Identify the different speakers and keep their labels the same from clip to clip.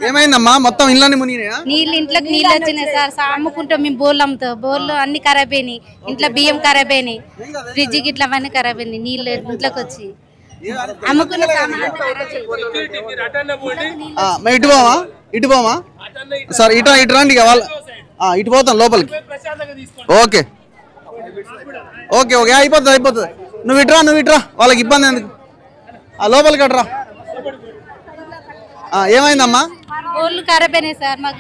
Speaker 1: ఏమైందమ్మా మొత్తం ఇళ్ళని మునిగినాయా?
Speaker 2: నీళ్ళు ఇంట్లోకి నీళ్ళు వచ్చినాయి సార్. అమ్ముకుంటాం మేము బోర్లు అమ్ముతాం. బోర్లు అన్ని ఖరాబ్ అయినాయి. ఇంట్లో బియ్యం ఖరాబ్ అయినాయి. ఫ్రిడ్జ్ గిట్ల అవన్నీ ఖరాబ్ అయినాయి. నీళ్ళు ఇంట్లోకి వచ్చి అమ్ముకున్న
Speaker 1: ఇటు పోమా సార్. ఇటు రండి ఇటు పోతాం లోపలికి. ఓకే ఓకే ఓకే అయిపోతుంది. నువ్వు ఇట్రా వాళ్ళకి ఇబ్బంది ఎందుకు? లోపలికి అట్రా. ఏమైందమ్మా?
Speaker 2: బోర్లు ఖరాబ్ అయినాయి సార్. మాకు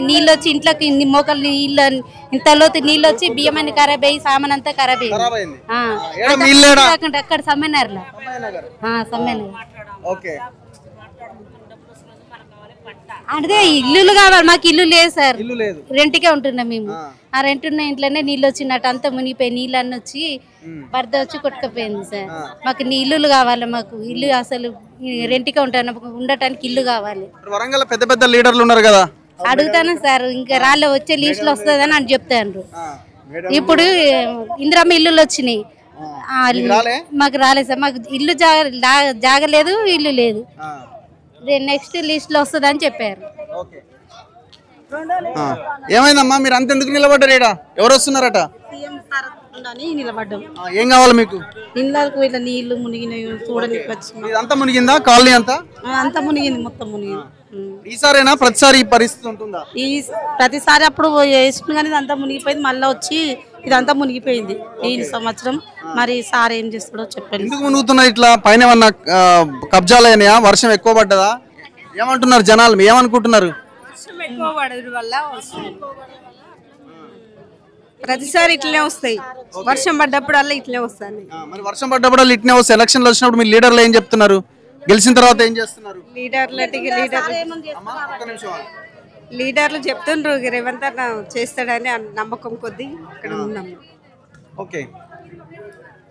Speaker 2: నీళ్ళు వచ్చి ఇంట్లోకి మోకలు నీళ్ళు ఇంతలోతు నీళ్ళు వచ్చి బియ్యం అన్ని ఖరాబ్ అయ్యి సామాన్ అంతా ఖరాబ్ అయ్యింది. అక్కడ సమ్మెనగర్లో అంటే ఇల్లు కావాలి మాకు. ఇల్లు లేదు సార్. రెంట్కే ఉంటున్నాం మేము. ఆ రెంట్ ఉన్న ఇంట్లోనే నీళ్ళు వచ్చినట్టు అంతా మునిగిపోయి నీళ్ళు అన్ని వచ్చి వరద వచ్చి కొట్టుకుపోయింది సార్. మాకు ఇల్లు కావాలి. మాకు ఇల్లు అసలు రెంట్కే ఉంటాను. ఉండటానికి ఇల్లు కావాలి.
Speaker 1: వరంగల్ పెద్ద పెద్ద లీడర్లు ఉన్నారు కదా,
Speaker 2: అడుగుతాను సార్. ఇంకా రాళ్ళే వచ్చే లిస్టులు వస్తుందని అని చెప్తాను. ఇప్పుడు ఇందిరమ్మ ఇల్లులు వచ్చినాయి. మాకు రాలేదు సార్. మాకు ఇల్లు జాగలేదు, ఇల్లు లేదు. నెక్స్ట్ లిస్ట్ లో వస్తుందని చెప్పారు.
Speaker 1: ఏమైందమ్మా మీరు అంత ఎందుకు నిలబడ్డారు? ఎవరు వస్తున్నారట?
Speaker 3: నిలబడ్డాం.
Speaker 1: ఏం కావాలి మీకు?
Speaker 3: ఇళ్ళకు ఇట్లా నీళ్లు మునిగినాయి చూడడానికి వచ్చింది.
Speaker 1: అంతా మునిగిందా? కాలనీ
Speaker 3: అంతా మునిగింది, మొత్తం మునిగింది.
Speaker 1: ఈసారేనా ప్రతిసారి ఈ పరిస్థితి ఉంటుందా?
Speaker 3: ప్రతిసారి అప్పుడు వేసుకుని కానీ ఇదంతా మునిగిపోయింది. మళ్ళీ వచ్చి ఇదంతా మునిగిపోయింది ఈ సంవత్సరం. మరి సార్ ఏం చేస్తాడో చెప్పండి.
Speaker 1: ఎందుకు మునుగుతున్నాయి ఇట్లా? పైన ఏమన్నా కబ్జాలు అయినాయా? వర్షం ఎక్కువ పడ్డదా? ఏమంటున్నారు జనాలు? ఏమనుకుంటున్నారు?
Speaker 4: వర్షం ఎక్కువ పడడం వల్ల వస్తుంది. ప్రతిసారి ఇట్లనే వస్తాయి. వర్షం పడ్డప్పుడు అలా ఇట్లే వస్తాయి.
Speaker 1: మరి వర్షం పడ్డప్పుడు ఇట్లనే వస్తాయి. ఎలక్షన్లు వచ్చినప్పుడు మీ లీడర్లు ఏం చెప్తున్నారు? గెలిచిన తర్వాత ఏం చేస్తున్నారు?
Speaker 4: లీడర్లు చెప్తుండ్రు రేవంత్ అన్న చేస్తాడని నమ్మకం కొద్దీ ఇక్కడ ఉన్నాము.
Speaker 1: ఓకే.